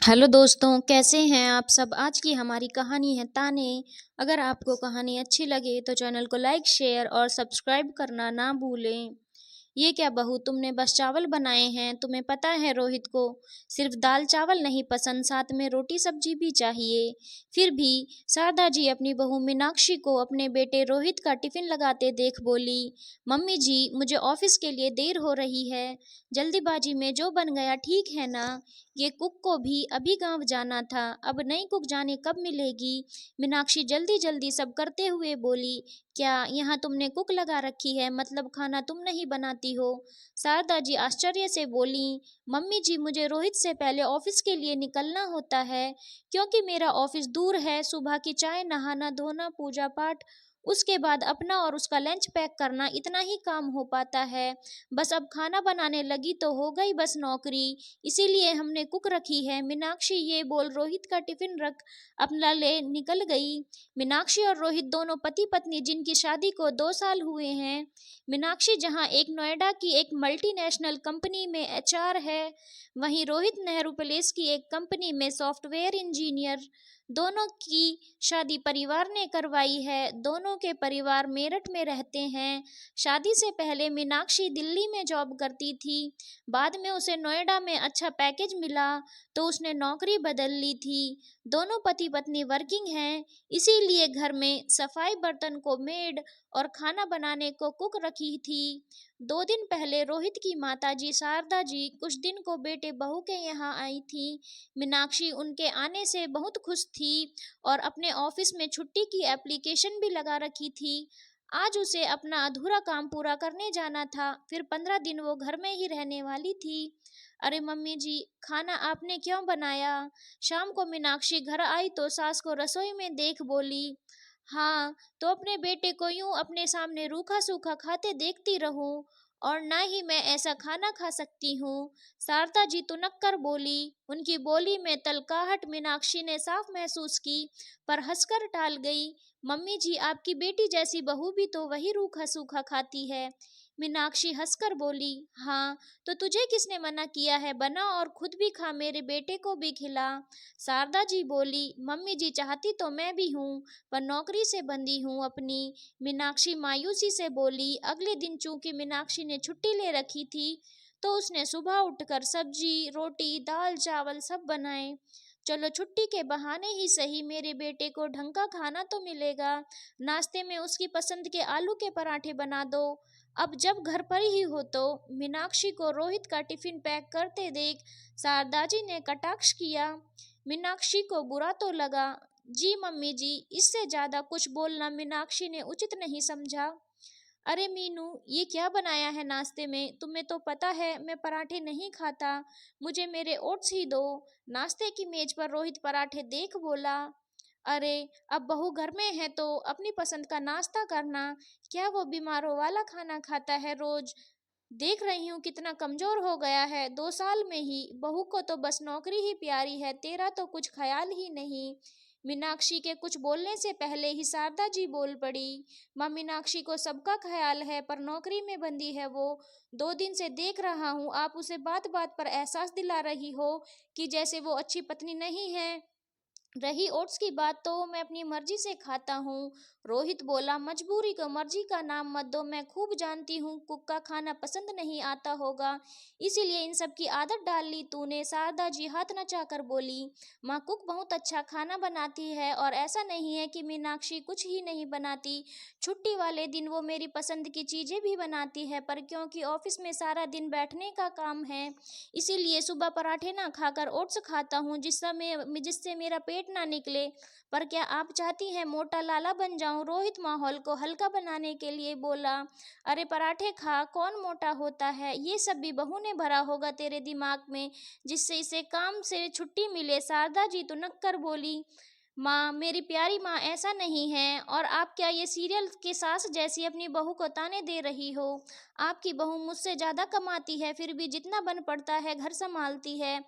Hello दोस्तों, कैसे हैं आप सब? आज की हमारी कहानी है ताने। अगर आपको कहानी अच्छी लगे तो चैनल को लाइक, शेयर और सब्सक्राइब करना ना भूलें। ये क्या बहू, तुमने बस चावल बनाए हैं? तुम्हें पता है रोहित को सिर्फ दाल चावल नहीं पसंद, साथ में रोटी सब्जी भी चाहिए। फिर भी शारदा जी अपनी बहू मीनाक्षी को अपने बेटे रोहित का टिफिन लगाते देख बोली, मम्मी जी मुझे ऑफिस के लिए देर हो रही है। जल्दीबाजी में जो बन गया ठीक है ना? ये कुक को भी अभी गांव जाना था, अब नई कुक जाने कब मिलेगी? मीनाक्षी जल्दी जल्दी सब करते हुए बोली, क्या यहाँ तुमने कुक लगा रखी है? मतलब खाना तुम नहीं बनाती हो? शारदा जी आश्चर्य से बोली, मम्मी जी मुझे रोहित से पहले ऑफिस के लिए निकलना होता है, क्योंकि मेरा ऑफिस दूर है। सुबह की चाय, नहाना धोना, पूजा पाठ, उसके बाद अपना और उसका लंच पैक करना, इतना ही काम हो पाता है। बस अब खाना बनाने लगी तो हो गई बस नौकरी, इसीलिए हमने कुक रखी है। मीनाक्षी ये बोल रोहित का टिफिन रख अपना ले निकल गई। मीनाक्षी और रोहित दोनों पति पत्नी, जिनकी शादी को 2 साल हुए हैं। मीनाक्षी जहां एक नोएडा की एक मल्टीनेशनल कंपनी में एचआर है, वहीं रोहित नेहरू पैलेस की एक कंपनी में सॉफ्टवेयर इंजीनियर। दोनों की शादी परिवार ने करवाई है। दोनों के परिवार मेरठ में रहते हैं। शादी से पहले मीनाक्षी दिल्ली में जॉब करती थी, बाद में उसे नोएडा में अच्छा पैकेज मिला तो उसने नौकरी बदल ली थी। दोनों पति पत्नी वर्किंग हैं, इसीलिए घर में सफाई, बर्तन को मेड और खाना बनाने को कुक रखी थी। 2 दिन पहले रोहित की माताजी शारदा जी कुछ दिन को बेटे बहू के यहाँ आई थी। मीनाक्षी उनके आने से बहुत खुश थी और अपने ऑफिस में छुट्टी की एप्लीकेशन भी लगा रखी थी। आज उसे अपना अधूरा काम पूरा करने जाना था, फिर 15 दिन वो घर में ही रहने वाली थी। अरे मम्मी जी, खाना आपने क्यों बनाया? शाम को मीनाक्षी घर आई तो सास को रसोई में देख बोली, हाँ तो अपने बेटे को यूं अपने सामने रूखा सूखा खाते देखती रहूं, और ना ही मैं ऐसा खाना खा सकती हूँ। शारदा जी तुनक कर बोली। उनकी बोली में तलकाहट मीनाक्षी ने साफ महसूस की, पर हंसकर टाल गई। मम्मी जी, आपकी बेटी जैसी बहू भी तो वही रूखा सूखा खाती है। मीनाक्षी हंसकर बोली, हाँ तो तुझे किसने मना किया है? बना और खुद भी खा, मेरे बेटे को भी खिला। शारदा जी बोली, मम्मी जी चाहती तो मैं भी हूँ, पर नौकरी से बंधी हूँ अपनी। मीनाक्षी मायूसी से बोली। अगले दिन चूंकि मीनाक्षी ने छुट्टी ले रखी थी, तो उसने सुबह उठकर सब्जी, रोटी, दाल चावल सब बनाए। चलो छुट्टी के बहाने ही सही मेरे बेटे को ढंग का खाना तो मिलेगा। नाश्ते में उसकी पसंद के आलू के पराठे बना दो। अब जब घर पर ही हो तो मीनाक्षी को रोहित का टिफिन पैक करते देख शारदाजी ने कटाक्ष किया। मीनाक्षी को बुरा तो लगा। जी मम्मी जी, इससे ज्यादा कुछ बोलना मीनाक्षी ने उचित नहीं समझा। अरे मीनू, ये क्या बनाया है नाश्ते में? तुम्हें तो पता है मैं पराठे नहीं खाता, मुझे मेरे ओट्स ही दो। नाश्ते की मेज पर रोहित पराठे देख बोला, अरे अब बहू घर में है तो अपनी पसंद का नाश्ता करना, क्या वो बीमारों वाला खाना खाता है रोज? देख रही हूँ कितना कमजोर हो गया है 2 साल में ही। बहू को तो बस नौकरी ही प्यारी है, तेरा तो कुछ ख्याल ही नहीं। मीनाक्षी के कुछ बोलने से पहले ही शारदा जी बोल पड़ी, माँ मीनाक्षी को सबका ख्याल है, पर नौकरी में बंदी है वो। 2 दिन से देख रहा हूँ आप उसे बात बात पर एहसास दिला रही हो कि जैसे वो अच्छी पत्नी नहीं है। रही ओट्स की बात, तो मैं अपनी मर्जी से खाता हूँ। रोहित बोला, मजबूरी को मर्जी का नाम मत दो, मैं खूब जानती हूँ कुक का खाना पसंद नहीं आता होगा, इसीलिए इन सब की आदत डाल ली तूने। शारदा जी हाथ नचाकर बोली, माँ कुक बहुत अच्छा खाना बनाती है, और ऐसा नहीं है कि मीनाक्षी कुछ ही नहीं बनाती। छुट्टी वाले दिन वो मेरी पसंद की चीजें भी बनाती है, पर क्योंकि ऑफिस में सारा दिन बैठने का काम है, इसीलिए सुबह पराठे ना खाकर ओट्स खाता हूँ, जिससे मेरा पेट ना निकले। पर क्या आप चाहती हैं मोटा लाला बन जाऊं? रोहित माहौल को हल्का बनाने के लिए बोला, अरे पराठे खा, कौन मोटा होता है? ये सब भी बहू ने भरा होगा तेरे दिमाग में, जिससे इसे काम से छुट्टी मिले। शारदा जी तुनक कर बोली, माँ मेरी प्यारी माँ, ऐसा नहीं है। और आप क्या ये सीरियल की सास जैसी अपनी बहू को ताने दे रही हो? आपकी बहू मुझसे ज्यादा कमाती है, फिर भी जितना बन पड़ता है घर संभालती है।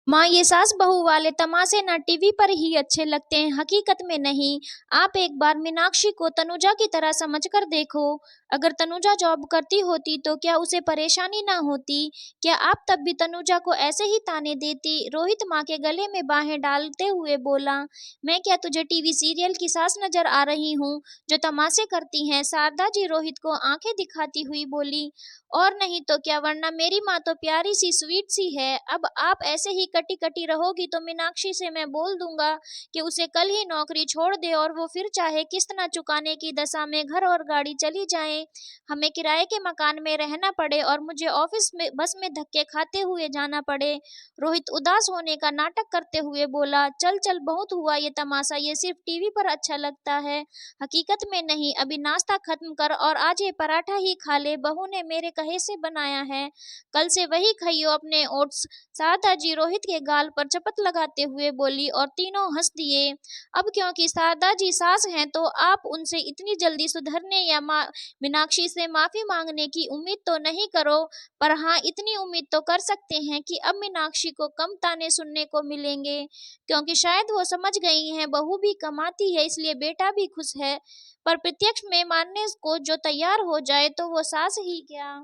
माँ ये सास बहू वाले तमाशे ना टीवी पर ही अच्छे लगते हैं, हकीकत में नहीं। आप एक बार मीनाक्षी को तनुजा की तरह समझकर देखो। अगर तनुजा जॉब करती होती तो क्या उसे परेशानी ना होती? क्या आप तब भी तनुजा को ऐसे ही ताने देती? रोहित माँ के गले में बाहें डालते हुए बोला, मैं क्या तुझे टीवी सीरियल की सास नजर आ रही हूँ जो तमाशे करती हैं? शारदा जी रोहित को आंखें दिखाती हुई बोली, और नहीं तो क्या, वरना मेरी माँ तो प्यारी सी स्वीट सी है। अब आप ऐसे ही कटी कटी रहोगी तो मीनाक्षी से मैं बोल दूंगा कि उसे कल ही नौकरी छोड़ दे और वो फिर चाहे किस्त न चुकाने की दशा में घर और गाड़ी चली जाए, हमें किराए के मकान में रहना पड़े और मुझे ऑफिस में बस में धक्के खाते हुए जाना पड़े। रोहित उदास होने का नाटक करते हुए बोला, चल चल, बहुत हुआ ये तमाशा, ये सिर्फ टीवी पर अच्छा लगता है, हकीकत में नहीं। अभी नाश्ता खत्म कर और आज ये पराठा ही खा ले, बहू ने मेरे कहे से बनाया है, कल से वही खाइयो अपने ओट्स। शारदा जी रोहित के गाल पर चपत लगाते हुए बोली और तीनों हंस दिए। अब क्योंकि शारदा जी सास हैं तो आप उनसे इतनी जल्दी सुधरने या मीनाक्षी से माफी मांगने की उम्मीद तो नहीं करो, पर हाँ, इतनी उम्मीद तो कर सकते हैं कि अब मीनाक्षी को कम ताने सुनने को मिलेंगे, क्योंकि शायद वो समझ गई हैं बहू भी कमाती है इसलिए बेटा भी खुश है, पर प्रत्यक्ष में मानने को जो तैयार हो जाए तो वो सास ही क्या।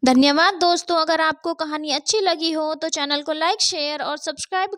धन्यवाद दोस्तों, अगर आपको कहानी अच्छी लगी हो तो चैनल को लाइक शेयर और सब्सक्राइब